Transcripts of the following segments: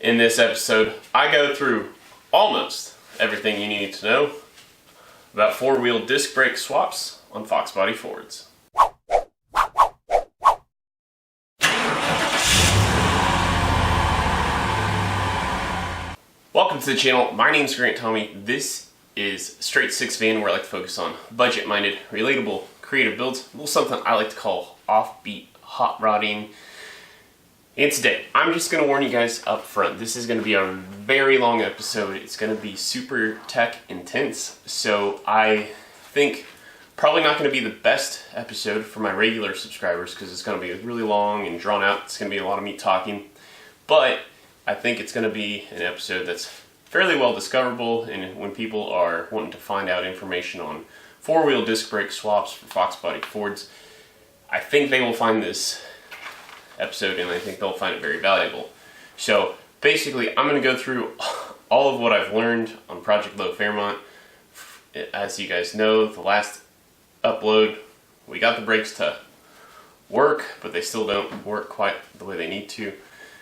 In this episode, I go through almost everything you need to know about four-wheel disc brake swaps on Fox Body Fords. Welcome to the channel. My name is Grant Tommy. This is Straight Six Van, where I like to focus on budget-minded, relatable, creative builds. A little something I like to call offbeat hot rodding. And today, I'm just going to warn you guys up front. This is going to be a very long episode. It's going to be super tech intense. So I think probably not going to be the best episode for my regular subscribers because it's going to be really long and drawn out. It's going to be a lot of me talking. But I think it's going to be an episode that's fairly well discoverable, and when people are wanting to find out information on four-wheel disc brake swaps for Fox Body Fords, I think they will find this episode and I think they'll find it very valuable. So basically, I'm going to go through all of what I've learned on Project Fairmont. As you guys know, the last upload, we got the brakes to work, but they still don't work quite the way they need to.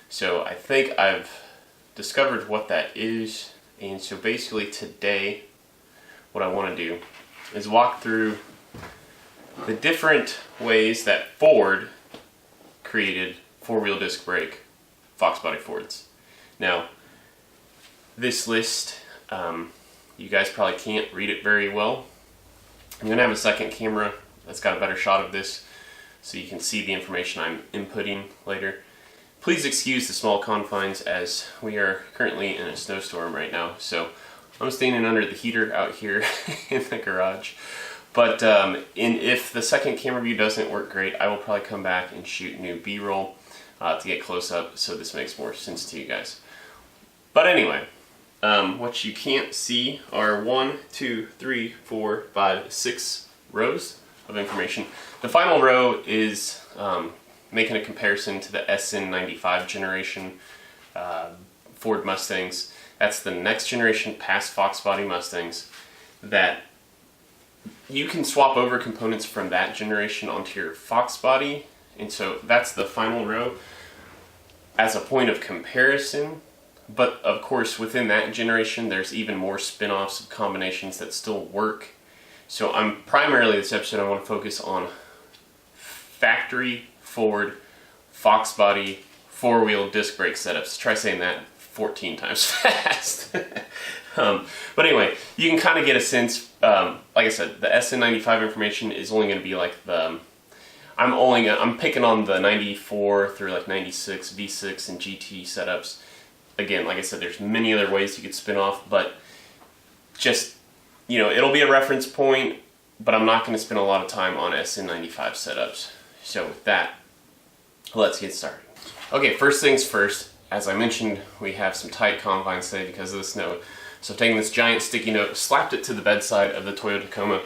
So I think I've discovered what that is, and so basically today what I want to do is walk through the different ways that Ford created four-wheel disc brake Fox Body Fords. Now, this list, you guys probably can't read it very well. I'm going to have a second camera that's got a better shot of this so you can see the information I'm inputting later. Please excuse the small confines as we are currently in a snowstorm right now. So I'm standing under the heater out here in the garage. But if the second camera view doesn't work great, I will probably come back and shoot new B-roll to get close up so this makes more sense to you guys. But anyway, what you can't see are 1, 2, 3, 4, 5, 6 rows of information. The final row is making a comparison to the SN95 generation Ford Mustangs. That's the next generation past Fox Body Mustangs that you can swap over components from that generation onto your Fox Body, and so that's the final row as a point of comparison. But of course, within that generation, there's even more spin-offs of combinations that still work. So primarily this episode, I want to focus on factory Ford Fox Body four-wheel disc brake setups. Try saying that 14 times fast. But anyway, you can kind of get a sense. Like I said, the SN95 information is only going to be like I'm picking on the 94 through like 96 V6 and GT setups. Again, like I said, there's many other ways you could spin off, but just, it'll be a reference point, but I'm not going to spend a lot of time on SN95 setups. So with that, let's get started. Okay, first things first, as I mentioned, we have some tight confines today because of the snow. So I've taken this giant sticky note, slapped it to the bedside of the Toyota Tacoma.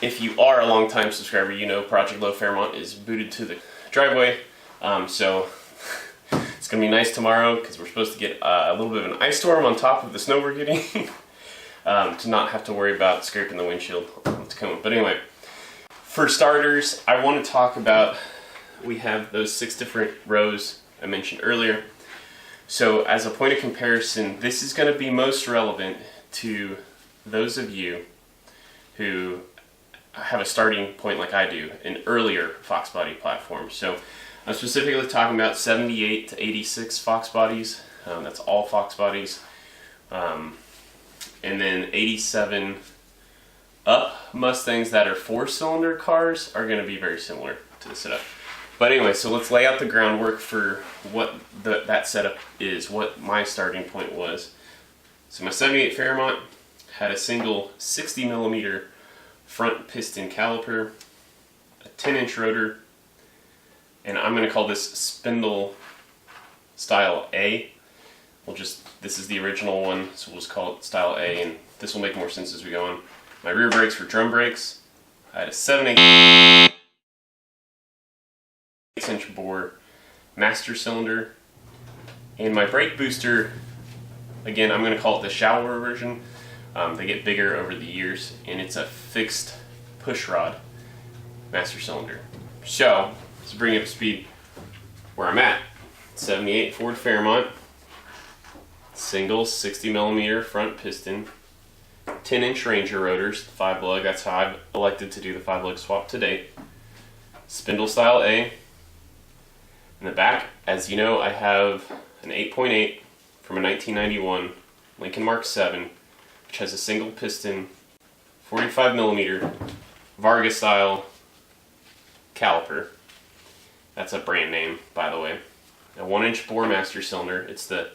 If you are a long-time subscriber, you know Project Fairmont is booted to the driveway. So it's going to be nice tomorrow because we're supposed to get a little bit of an ice storm on top of the snow we're getting to not have to worry about scraping the windshield on the Tacoma. But anyway, for starters, I want to talk about, we have those 6 different rows I mentioned earlier. So as a point of comparison, this is going to be most relevant to those of you who have a starting point like I do, an earlier Fox Body platform. So I'm specifically talking about 78 to 86 Fox Bodies. That's all Fox Bodies. And then 87 up Mustangs that are 4-cylinder cars are going to be very similar to the setup. But anyway, so let's lay out the groundwork for what that setup is, what my starting point was. So my 78 Fairmont had a single 60mm front piston caliper, a 10-inch rotor, and I'm going to call this spindle style A. This is the original one, so we'll just call it style A, and this will make more sense as we go on. My rear brakes were drum brakes. I had a 7/8" inch bore master cylinder, and my brake booster, again, I'm going to call it the shower version. They get bigger over the years, and it's a fixed push rod master cylinder. So to bring up to speed where I'm at, 78 Ford Fairmont, single 60 millimeter front piston, 10-inch Ranger rotors, 5 lug. That's how I've elected to do the 5 lug swap to date. Spindle style A. In the back, as you know, I have an 8.8 from a 1991 Lincoln Mark 7, which has a single piston, 45 millimeter Varga style caliper. That's a brand name, by the way. A 1-inch bore master cylinder. It's the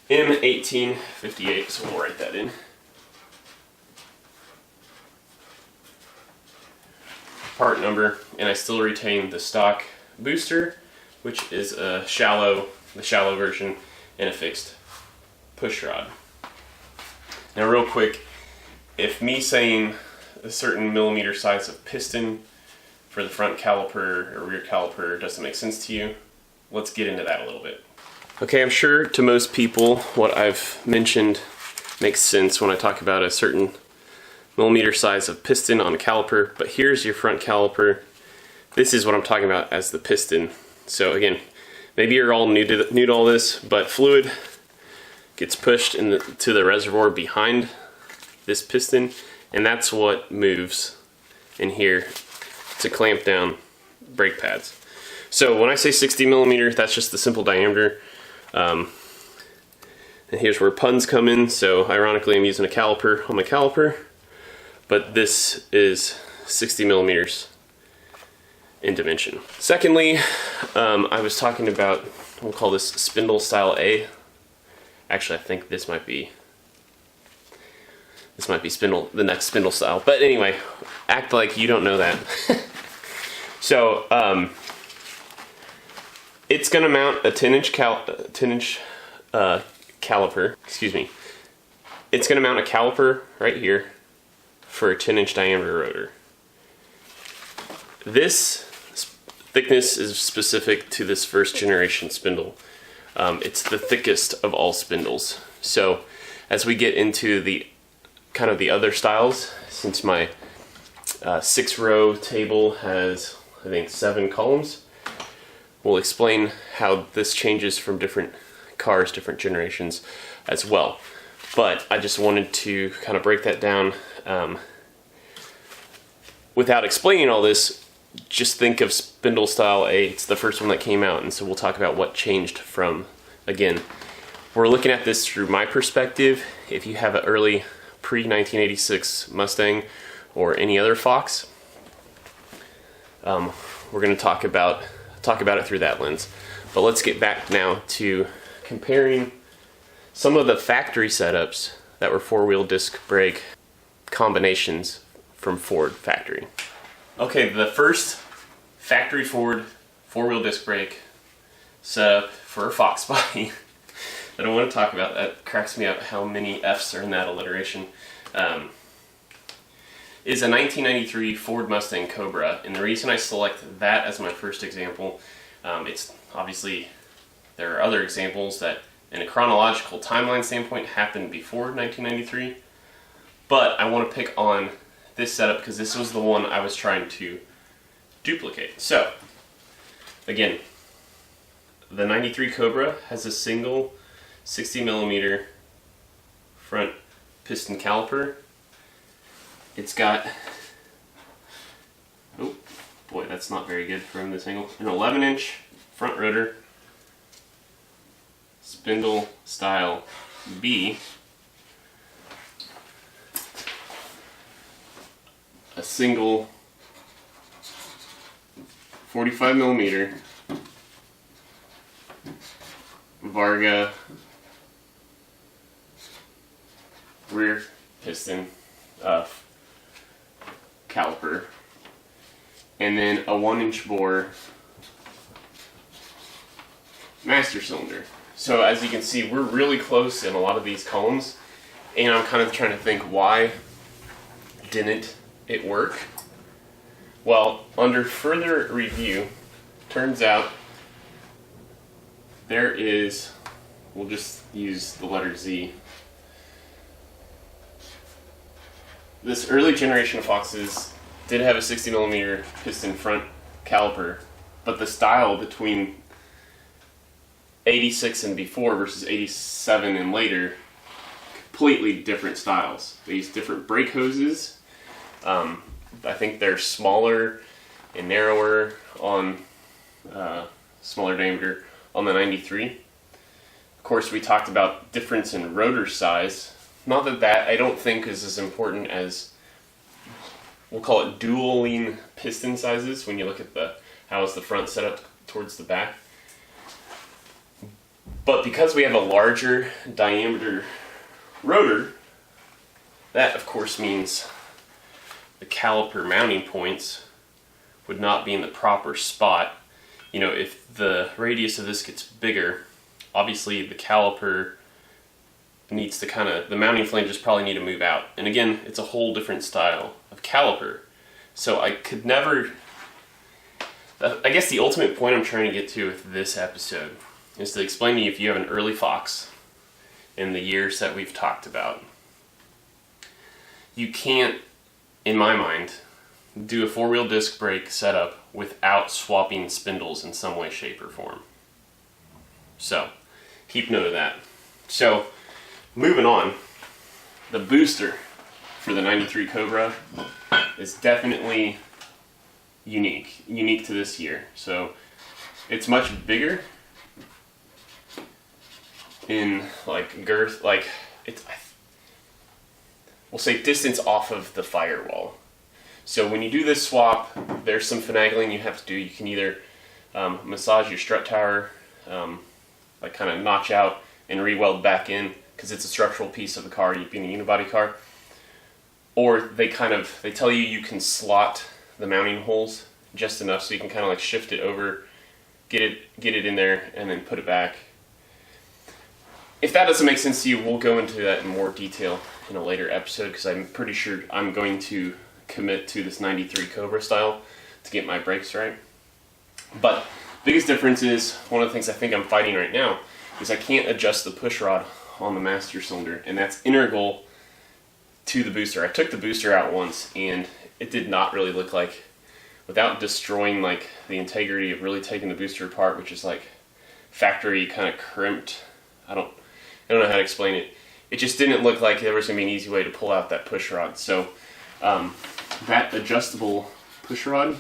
M1858, so we'll write that in. Part number, and I still retain the stock booster, which is the shallow version, and a fixed push rod. Now real quick, if me saying a certain millimeter size of piston for the front caliper or rear caliper doesn't make sense to you, let's get into that a little bit. Okay, I'm sure to most people what I've mentioned makes sense when I talk about a certain millimeter size of piston on a caliper, but here's your front caliper. This is what I'm talking about as the piston. So again, maybe you're all new to all this, but fluid gets pushed to the reservoir behind this piston, and that's what moves in here to clamp down brake pads. So when I say 60 millimeter, that's just the simple diameter. And here's where puns come in. So ironically, I'm using a caliper on my caliper, but this is 60 millimeters in dimension. Secondly, I was talking about, we'll call this spindle style A. Actually, I think this might be spindle, the next spindle style. But anyway, act like you don't know that. So it's going to mount a 10-inch caliper. Excuse me. It's going to mount a caliper right here for a 10-inch diameter rotor. This thickness is specific to this first generation spindle. It's the thickest of all spindles. So as we get into the kind of the other styles, since my 6-row table has, I think, 7 columns, we'll explain how this changes from different cars, different generations as well. But I just wanted to kind of break that down. Without explaining all this, just think of spindle style A. It's the first one that came out, and so we'll talk about what changed from, again, we're looking at this through my perspective. If you have an early pre-1986 Mustang or any other Fox, we're going to talk about it through that lens. But let's get back now to comparing some of the factory setups that were 4-wheel disc brake combinations from Ford factory. Okay, the first factory Ford 4-wheel disc brake setup for a Fox body that I want to talk about, that cracks me up how many F's are in that alliteration, is a 1993 Ford Mustang Cobra. And the reason I select that as my first example, it's obviously there are other examples that in a chronological timeline standpoint happened before 1993, but I want to pick on this setup because this was the one I was trying to duplicate. So again, the 93 Cobra has a single 60 millimeter front piston caliper. It's got, oh boy, that's not very good from this angle, an 11-inch front rotor, spindle style B, a single 45 millimeter Varga rear piston caliper, and then a 1-inch bore master cylinder. So as you can see, we're really close in a lot of these columns, and I'm kind of trying to think, why didn't it work? Well, under further review, turns out there is, we'll just use the letter Z. This early generation of Foxes did have a 60 millimeter piston front caliper, but the style between 86 and before versus 87 and later, completely different styles. They use different brake hoses. I think they're smaller and narrower on smaller diameter on the 93. Of course, we talked about difference in rotor size. Not that I don't think is as important as, we'll call it dualing piston sizes when you look at how is the front set up towards the back. But because we have a larger diameter rotor, that of course means the caliper mounting points would not be in the proper spot. You know, if the radius of this gets bigger, obviously the caliper needs to the mounting flanges probably need to move out. And again, it's a whole different style of caliper. So I could never, I guess the ultimate point I'm trying to get to with this episode is to explain to you, if you have an early Fox in the years that we've talked about, you can't, in my mind, do a four-wheel disc brake setup without swapping spindles in some way, shape, or form. So, keep note of that. So, moving on, the booster for the 93 Cobra is definitely unique to this year. So, it's much bigger in like girth, like it's, we'll say distance off of the firewall. So when you do this swap, there's some finagling you have to do. You can either massage your strut tower, like kind of notch out and re-weld back in, because it's a structural piece of the car, you being a unibody car. Or they tell you can slot the mounting holes just enough so you can kind of like shift it over, get it in there, and then put it back. If that doesn't make sense to you, we'll go into that in more detail in a later episode, because I'm pretty sure I'm going to commit to this 93 Cobra style to get my brakes right. But biggest difference is, one of the things I think I'm fighting right now, is I can't adjust the push rod on the master cylinder, and that's integral to the booster. I took the booster out once, and it did not really look like, without destroying like the integrity of really taking the booster apart, which is like factory kind of crimped. I don't know how to explain it. It just didn't look like there was going to be an easy way to pull out that push rod. So that adjustable push rod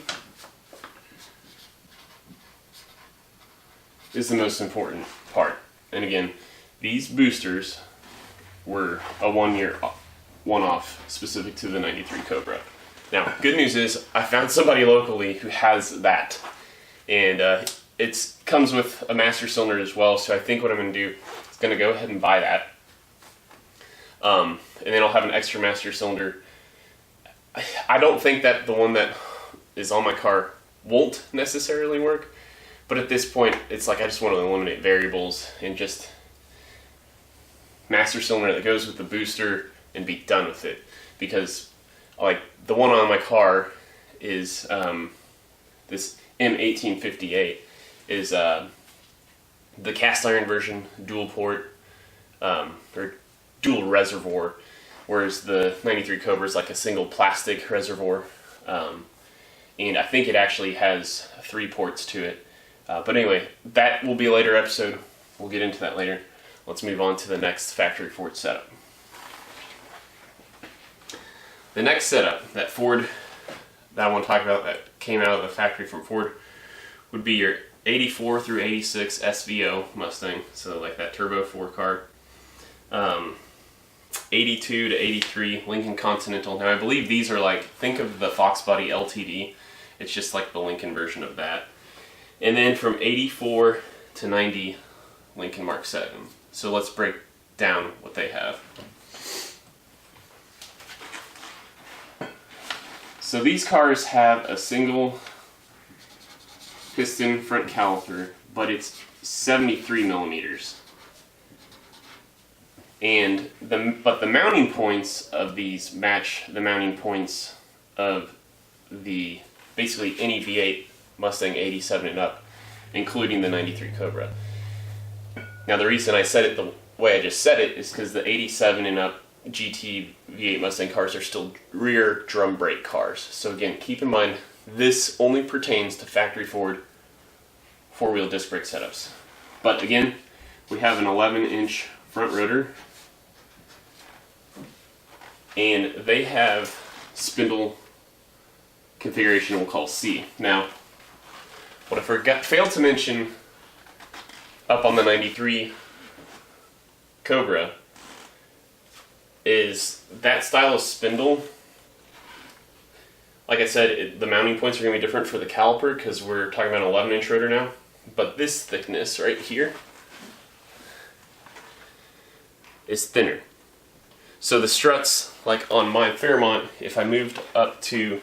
is the most important part. And again, these boosters were a one-off specific to the 93 Cobra. Now, good news is I found somebody locally who has that. And it comes with a master cylinder as well, so I think what I'm going to do is going to go ahead and buy that. And then I'll have an extra master cylinder. I don't think that the one that is on my car won't necessarily work, but at this point, it's like I just want to eliminate variables and just master cylinder that goes with the booster and be done with it. Because like the one on my car is this M1858 is the cast iron version, dual port, or dual reservoir, whereas the 93 Cobra is like a single plastic reservoir, and I think it actually has 3 ports to it. But anyway, that will be a later episode. We'll get into that later. Let's move on to the next factory Ford setup. The next setup that I want to talk about that came out of the factory from Ford would be your 84 through 86 SVO Mustang, so like that turbo 4 car. 82 to 83 Lincoln Continental. Now I believe these are like, think of the Foxbody LTD, it's just like the Lincoln version of that. And then from 84 to 90 Lincoln Mark 7. So let's break down what they have. So these cars have a single piston front caliper, but it's 73 millimeters. And but the mounting points of these match the mounting points of the basically any V8 Mustang 87 and up, including the 93 Cobra. Now the reason I said it the way I just said it is because the 87 and up GT V8 Mustang cars are still rear drum brake cars. So again, keep in mind this only pertains to factory Ford four-wheel disc brake setups. But again, we have an 11-inch front rotor, and they have spindle configuration we'll call C. Now, what I failed to mention up on the 93 Cobra is that style of spindle. Like I said, the mounting points are going to be different for the caliper because we're talking about an 11-inch rotor now. But this thickness right here is thinner. So the struts, like on my Fairmont, if I moved up to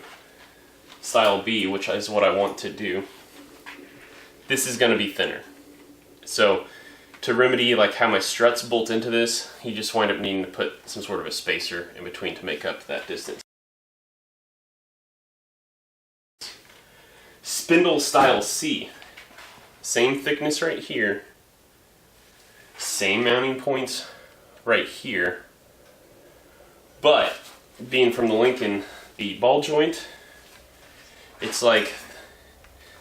style B, which is what I want to do, this is going to be thinner. So to remedy like how my struts bolt into this, you just wind up needing to put some sort of a spacer in between to make up that distance. Spindle style C, same thickness right here, same mounting points right here, but being from the Lincoln, the ball joint, it's like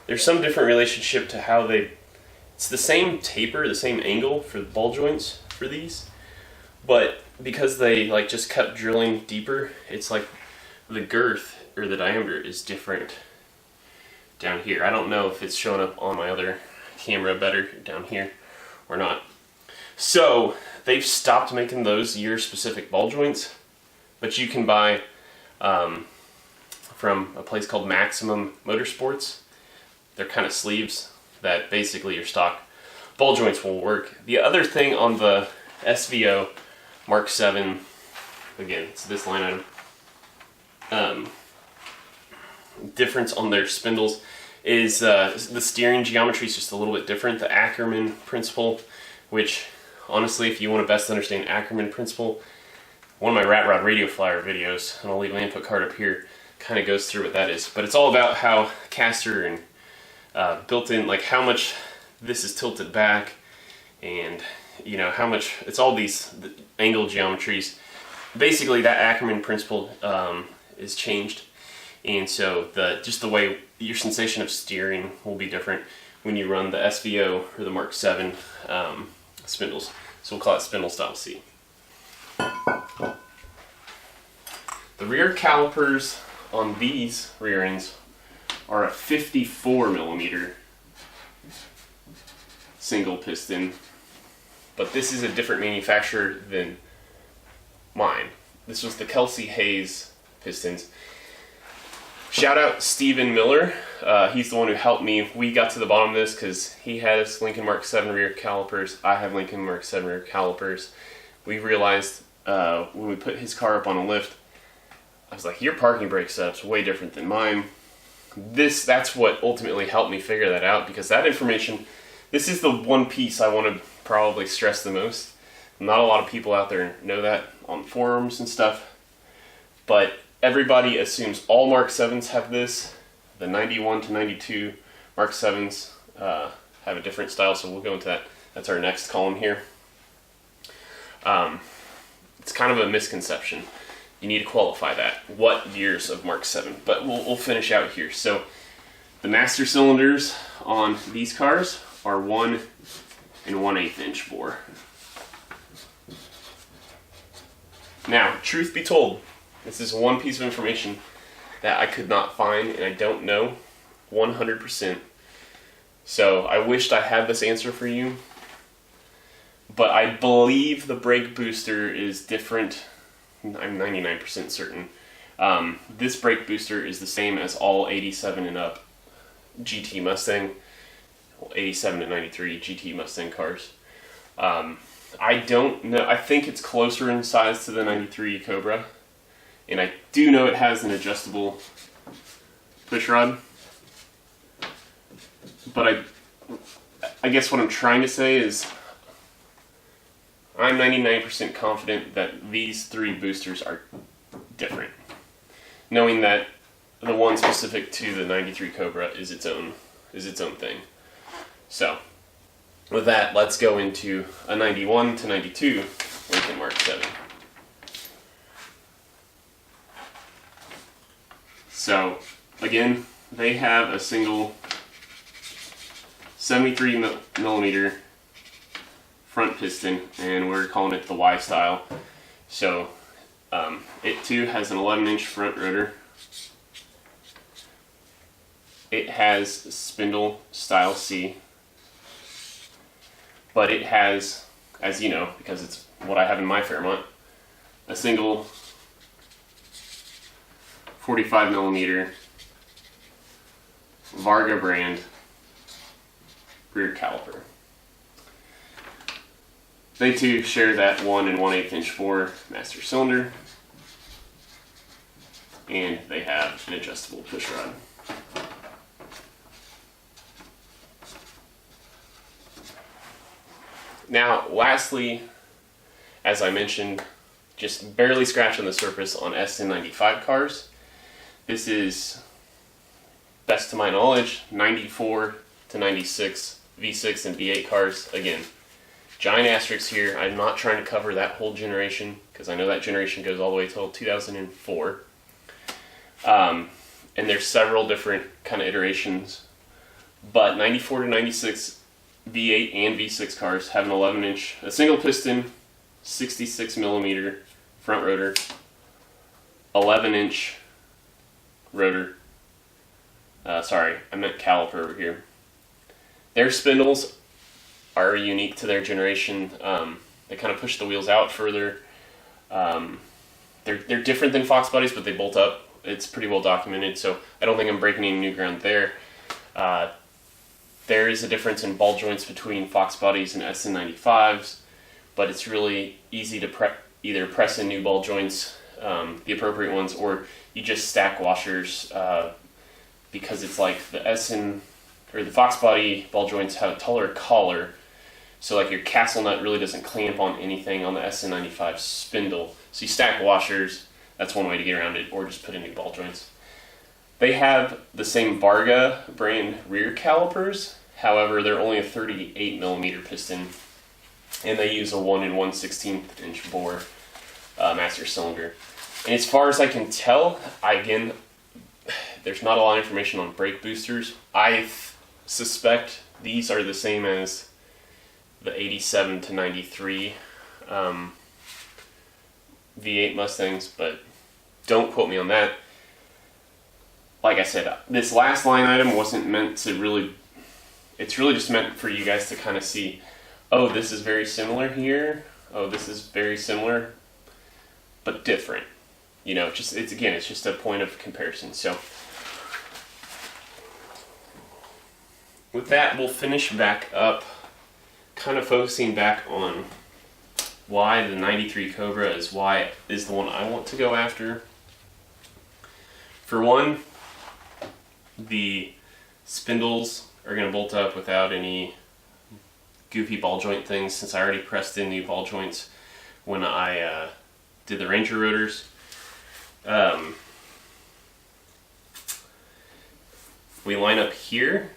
there's some different relationship to how it's the same taper, the same angle for the ball joints for these, but because they like just kept drilling deeper, it's like the girth or the diameter is different down here. I don't know if it's showing up on my other camera better down here or not. So they've stopped making those year-specific ball joints, but you can buy from a place called Maximum Motorsports. They're kind of sleeves that basically your stock ball joints will work. The other thing on the SVO Mark 7, again, it's this line item, difference on their spindles is the steering geometry is just a little bit different. The Ackerman principle, which honestly, if you want to best understand Ackerman principle, one of my Rat Rod Radio Flyer videos, and I'll leave an input card up here, kind of goes through what that is. But it's all about how caster and built in, like how much this is tilted back, and you know how much, it's all these angle geometries. Basically that Ackerman principle is changed, and so just the way your sensation of steering will be different when you run the SVO or the Mark 7 spindles. So we'll call it spindle style C. The rear calipers on these rear ends are a 54 millimeter single piston, but this is a different manufacturer than mine. This was the Kelsey Hayes pistons. Shout out Stephen Miller. He's the one who helped me. We got to the bottom of this because he has Lincoln Mark 7 rear calipers. I have Lincoln Mark 7 rear calipers. We realized when we put his car up on a lift, I was like, your parking brake setup's way different than mine. That's what ultimately helped me figure that out, because that information, this is the one piece I want to probably stress the most. Not a lot of people out there know that on forums and stuff, but everybody assumes all Mark 7s have this. The 91 to 92 Mark 7s have a different style, so we'll go into that. That's our next column here. It's kind of a misconception. You need to qualify that. What years of Mark 7? But we'll finish out here. So the master cylinders on these cars are 1 1/8 inch bore. Now, truth be told, this is one piece of information that I could not find, and I don't know 100%. So I wished I had this answer for you, but I believe the brake booster is different. I'm 99% certain. This brake booster is the same as all 87 and up GT Mustang, 87 to 93 GT Mustang cars. I don't know. I think it's closer in size to the 93 Cobra, and I do know it has an adjustable push rod. But I guess what I'm trying to say is I'm 99% confident that these three boosters are different, knowing that the one specific to the 93 Cobra is its own thing. So with that, let's go into a 91 to 92 Lincoln Mark 7. So again, they have a single 73 millimeter front piston, and we're calling it the Y style. So it too has an 11-inch front rotor. It has spindle style C, but it has, as you know, because it's what I have in my Fairmont, a single 45mm Varga brand rear caliper. They too share that 1 1/8 inch bore master cylinder, and they have an adjustable push rod. Now, lastly, as I mentioned, just barely scratching the surface on SN95 cars. This is, best to my knowledge, 94 to 96 V6 and V8 cars. Again, giant asterisks here. I'm not trying to cover that whole generation because I know that generation goes all the way till 2004. And there's several different kind of iterations, but 94 to 96 V8 and V6 cars have an 11-inch, a single piston, 66mm front rotor, 11-inch rotor. Sorry, I meant caliper over here. Their spindles are unique to their generation. They kind of push the wheels out further. They're different than Fox Bodies, but they bolt up. It's pretty well documented, so I don't think I'm breaking any new ground there. There is a difference in ball joints between Fox Bodies and SN95s, but it's really easy to either press in new ball joints, the appropriate ones, or you just stack washers because it's like the Fox Body ball joints have a taller collar, so like your castle nut really doesn't clamp on anything on the SN95 spindle. So you stack washers, that's one way to get around it, or just put in new ball joints. They have the same Varga brand rear calipers, however they're only a 38mm piston, and they use a 1 1/16 inch bore master cylinder. And as far as I can tell, again, there's not a lot of information on brake boosters. I suspect these are the same as the 87 to 93 V8 Mustangs, but don't quote me on that. Like I said, this last line item wasn't meant to really, it's really just meant for you guys to kind of see, oh, this is very similar here, oh, this is very similar, but different. You know, it's just a point of comparison. So with that, we'll finish back up, kind of focusing back on why the 93 Cobra is the one I want to go after. For one, the spindles are going to bolt up without any goofy ball joint things, since I already pressed in new ball joints when I did the Ranger rotors. We line up here.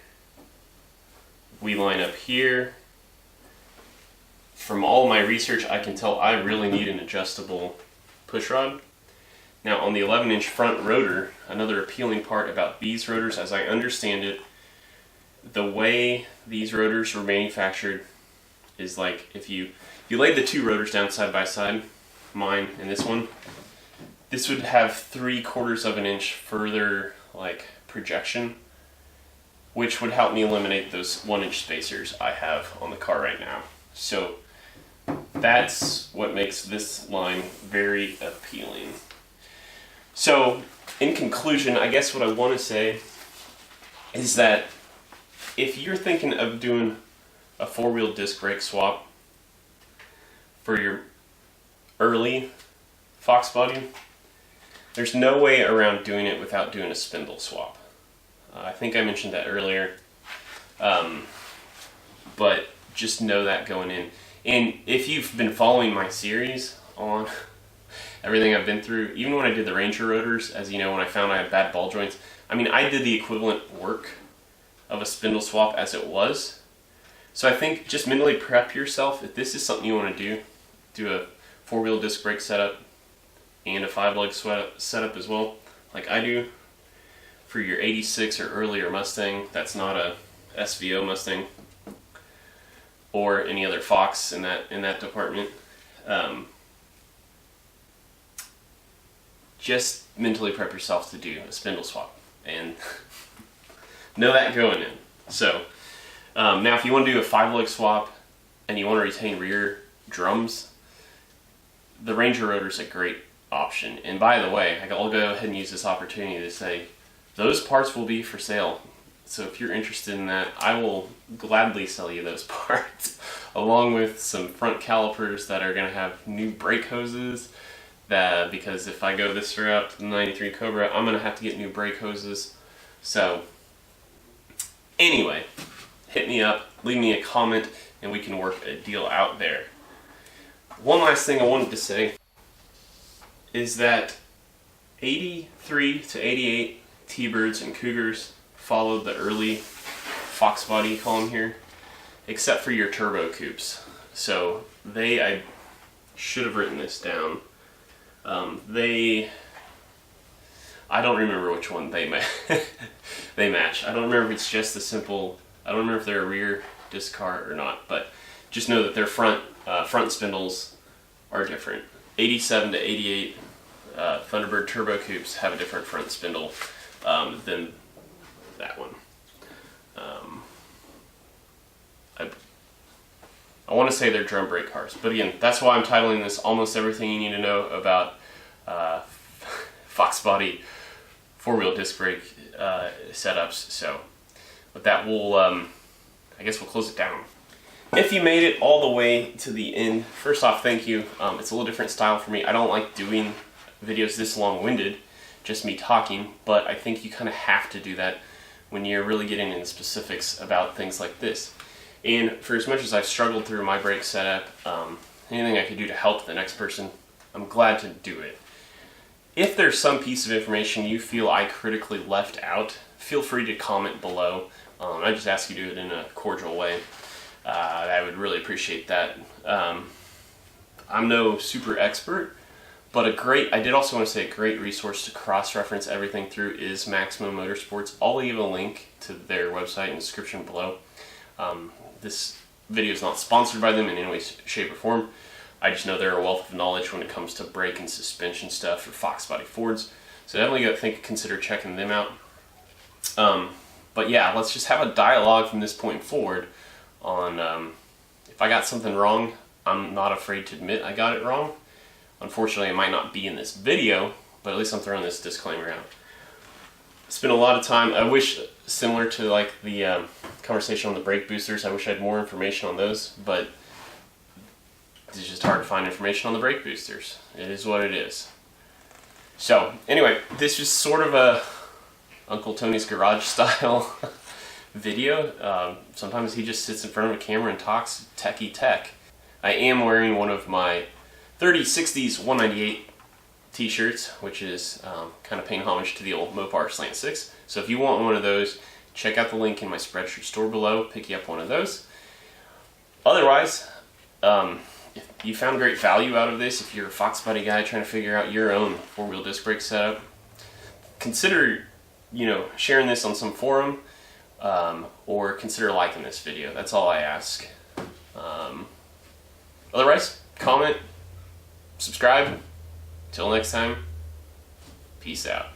We line up here. From all my research, I can tell I really need an adjustable pushrod. Now on the 11-inch front rotor, another appealing part about these rotors, as I understand it, the way these rotors were manufactured is like if you laid the two rotors down side by side, mine and this one, this would have 3/4 of an inch further like projection, which would help me eliminate those 1-inch spacers I have on the car right now. So that's what makes this line very appealing. So, in conclusion, I guess what I want to say is that if you're thinking of doing a 4-wheel disc brake swap for your early Fox Body, there's no way around doing it without doing a spindle swap. I think I mentioned that earlier, but just know that going in. And if you've been following my series on everything I've been through, even when I did the Ranger rotors, as you know, when I found I had bad ball joints, I mean, I did the equivalent work of a spindle swap as it was. So I think just mentally prep yourself. If this is something you want to do a 4-wheel disc brake setup and a 5-leg setup as well, like I do, for your 86 or earlier Mustang, that's not a SVO Mustang. or any other Fox in that department, just mentally prep yourself to do a spindle swap and know that going in. So now if you want to do a 5-leg swap and you want to retain rear drums, the Ranger rotor is a great option. And by the way, I'll go ahead and use this opportunity to say those parts will be for sale. So if you're interested in that, I will gladly sell you those parts, along with some front calipers that are going to have new brake hoses. Because if I go this route, the 93 Cobra, I'm going to have to get new brake hoses. So anyway, hit me up, leave me a comment, and we can work a deal out there. One last thing I wanted to say is that 83 to 88 T-Birds and Cougars followed the early Fox Body column here, except for your Turbo Coupes. So I should have written this down. I don't remember which one they match. I don't remember if it's just the simple, I don't remember if they're a rear disc car or not, but just know that their front spindles are different. 87 to 88 Thunderbird Turbo Coupes have a different front spindle than that one. I want to say they're drum brake cars, but again, that's why I'm titling this Almost Everything You Need to Know About Fox Body 4-wheel disc brake setups. So with that, I guess we'll close it down. If you made it all the way to the end, first off, thank you. It's a little different style for me. I don't like doing videos this long-winded, just me talking, but I think you kind of have to do that when you're really getting into specifics about things like this. And for as much as I've struggled through my brake setup, anything I could do to help the next person, I'm glad to do it. If there's some piece of information you feel I critically left out, feel free to comment below. I just ask you to do it in a cordial way. I would really appreciate that. I'm no super expert, but I did also want to say a great resource to cross-reference everything through is Maximum Motorsports. I'll leave a link to their website in the description below. This video is not sponsored by them in any way, shape, or form. I just know they're a wealth of knowledge when it comes to brake and suspension stuff for Fox Body Fords. So definitely consider checking them out. But yeah, let's just have a dialogue from this point forward on if I got something wrong, I'm not afraid to admit I got it wrong. Unfortunately, it might not be in this video, but at least I'm throwing this disclaimer out. Spent a lot of time, I wish, similar to like the conversation on the brake boosters, I wish I had more information on those, but it's just hard to find information on the brake boosters. It is what it is. So anyway, this is sort of a Uncle Tony's Garage style video. Sometimes he just sits in front of a camera and talks techie tech. I am wearing one of my 3060s 198 t-shirts, which is kind of paying homage to the old Mopar Slant 6. So if you want one of those, check out the link in my Spreadshirt store below, pick you up one of those. Otherwise, if you found great value out of this, if you're a Fox Body guy trying to figure out your own 4-wheel disc brake setup, consider sharing this on some forum, or consider liking this video. That's all I ask. Otherwise, comment, subscribe. Till next time, peace out.